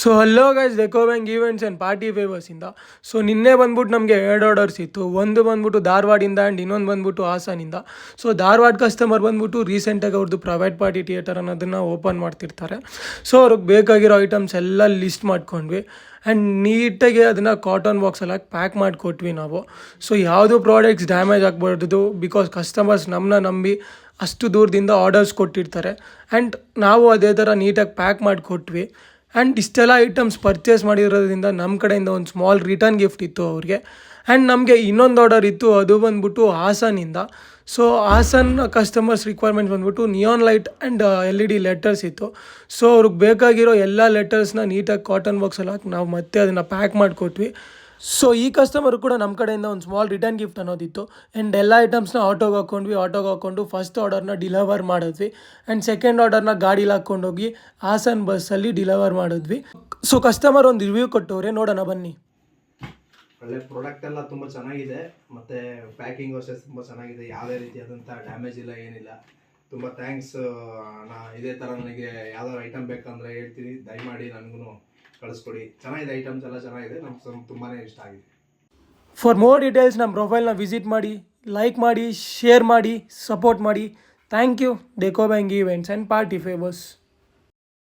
So hello guys, deco bank events and party ಫೇವರ್ಸಿಂದ. So ನಿನ್ನೆ ಬಂದ್ಬಿಟ್ಟು ನಮಗೆ 2 ಆರ್ಡರ್ಸ್ ಇತ್ತು. ಒಂದು ಬಂದ್ಬಿಟ್ಟು ಧಾರವಾಡಿಂದ ಆ್ಯಂಡ್ ಇನ್ನೊಂದು ಬಂದ್ಬಿಟ್ಟು ಹಾಸನಿಂದ. ಸೊ ಧಾರವಾಡ ಕಸ್ಟಮರ್ ಬಂದ್ಬಿಟ್ಟು ರೀಸೆಂಟಾಗಿ ಅವ್ರದ್ದು ಪ್ರೈವೇಟ್ ಪಾರ್ಟಿ ಥಿಯೇಟರ್ ಅನ್ನೋದನ್ನು ಓಪನ್ ಮಾಡ್ತಿರ್ತಾರೆ. ಸೊ ಅವ್ರಿಗೆ ಬೇಕಾಗಿರೋ ಐಟಮ್ಸ್ ಎಲ್ಲ ಲಿಸ್ಟ್ ಮಾಡ್ಕೊಂಡ್ವಿ ಆ್ಯಂಡ್ ನೀಟಾಗಿ ಅದನ್ನು ಕಾಟನ್ ಬಾಕ್ಸಲ್ಲಿ ಹಾಕಿ ಪ್ಯಾಕ್ ಮಾಡಿಕೊಟ್ವಿ ನಾವು. ಸೊ ಯಾವುದು ಪ್ರಾಡಕ್ಟ್ಸ್ ಡ್ಯಾಮೇಜ್ ಆಗಬಾರ್ದು, ಬಿಕಾಸ್ ಕಸ್ಟಮರ್ಸ್ ನಮ್ಮನ್ನ ನಂಬಿ ಅಷ್ಟು ದೂರದಿಂದ ಆರ್ಡರ್ಸ್ ಕೊಟ್ಟಿರ್ತಾರೆ. ಆ್ಯಂಡ್ ನಾವು ಅದೇ ಥರ ನೀಟಾಗಿ ಪ್ಯಾಕ್ ಮಾಡಿಕೊಟ್ವಿ. ಆ್ಯಂಡ್ ಇಷ್ಟೆಲ್ಲ ಐಟಮ್ಸ್ ಪರ್ಚೇಸ್ ಮಾಡಿರೋದ್ರಿಂದ ನಮ್ಮ ಕಡೆಯಿಂದ ಒಂದು ಸ್ಮಾಲ್ ರಿಟರ್ನ್ ಗಿಫ್ಟ್ ಇತ್ತು ಅವ್ರಿಗೆ. ಆ್ಯಂಡ್ ನಮಗೆ ಇನ್ನೊಂದು ಆರ್ಡರ್ ಇತ್ತು, ಅದು ಬಂದ್ಬಿಟ್ಟು ಹಾಸನಿಂದ. ಸೊ ಹಾಸನ್ ಕಸ್ಟಮರ್ಸ್ ರಿಕ್ವೈರ್ಮೆಂಟ್ಸ್ ಬಂದ್ಬಿಟ್ಟು neon light and LED letters ಇತ್ತು. ಸೊ ಅವ್ರಿಗೆ ಬೇಕಾಗಿರೋ ಎಲ್ಲ ಲೆಟರ್ಸ್ನ ನೀಟಾಗಿ ಕಾಟನ್ ಬಾಕ್ಸಲ್ಲಿ ಹಾಕಿ ನಾವು ಮತ್ತೆ ಅದನ್ನು ಪ್ಯಾಕ್ ಮಾಡಿಕೊಟ್ವಿ. ಸೊ ಈ ಕಸ್ಟಮರು ಕೂಡ ನಮ್ಮ ಕಡೆಯಿಂದ ಒಂದು ಸ್ಮಾಲ್ ರಿಟರ್ನ್ ಗಿಫ್ಟ್ ಅನ್ನೋದಿತ್ತು. ಆ್ಯಂಡ್ ಎಲ್ಲ ಐಟಮ್ಸ್ನ ಆಟೋಗೆ ಹಾಕ್ಕೊಂಡು ಫಸ್ಟ್ ಆರ್ಡರ್ನ ಡಿಲಿವರ್ ಮಾಡಿದ್ವಿ. ಆ್ಯಂಡ್ ಸೆಕೆಂಡ್ ಆರ್ಡರ್ನ ಗಾಡೀಲಿ ಹಾಕ್ಕೊಂಡೋಗಿ ಹಾಸನ್ ಬಸ್ಸಲ್ಲಿ ಡಿಲಿವರ್ ಮಾಡಿದ್ವಿ. ಸೊ ಕಸ್ಟಮರ್ ಒಂದು ರಿವ್ಯೂ ಕೊಟ್ಟವ್ರೆ, ನೋಡೋಣ ಬನ್ನಿ. ಒಳ್ಳೆ ಪ್ರಾಡಕ್ಟ್ ಎಲ್ಲ ತುಂಬ ಚೆನ್ನಾಗಿದೆ, ಮತ್ತು ಪ್ಯಾಕಿಂಗ್ ಅಷ್ಟೇ ತುಂಬ ಚೆನ್ನಾಗಿದೆ. ಯಾವುದೇ ರೀತಿಯಾದಂಥ ಡ್ಯಾಮೇಜ್ ಇಲ್ಲ, ಏನಿಲ್ಲ. ತುಂಬ ಥ್ಯಾಂಕ್ಸ್. ಇದೇ ಥರ ನನಗೆ ಯಾವ್ದಾದ್ರು ಐಟಮ್ ಬೇಕಂದರೆ ಹೇಳ್ತೀನಿ, ದಯಮಾಡಿ ನನಗೂ ಕಳಿಸ್ಕೊಡಿ. ಚೆನ್ನಾಗಿದೆ, ಐಟಮ್ಸ್ ಎಲ್ಲ ಚೆನ್ನಾಗಿದೆ, ನಮ್ಗೆ ತುಂಬಾ ಇಷ್ಟ ಆಗಿದೆ. ಫಾರ್ ಮೋರ್ ಡೀಟೇಲ್ಸ್ ನಮ್ಮ ಪ್ರೊಫೈಲ್ನ ವಿಸಿಟ್ ಮಾಡಿ, ಲೈಕ್ ಮಾಡಿ, ಶೇರ್ ಮಾಡಿ, ಸಪೋರ್ಟ್ ಮಾಡಿ. Thank you. Deco bank events and party favours.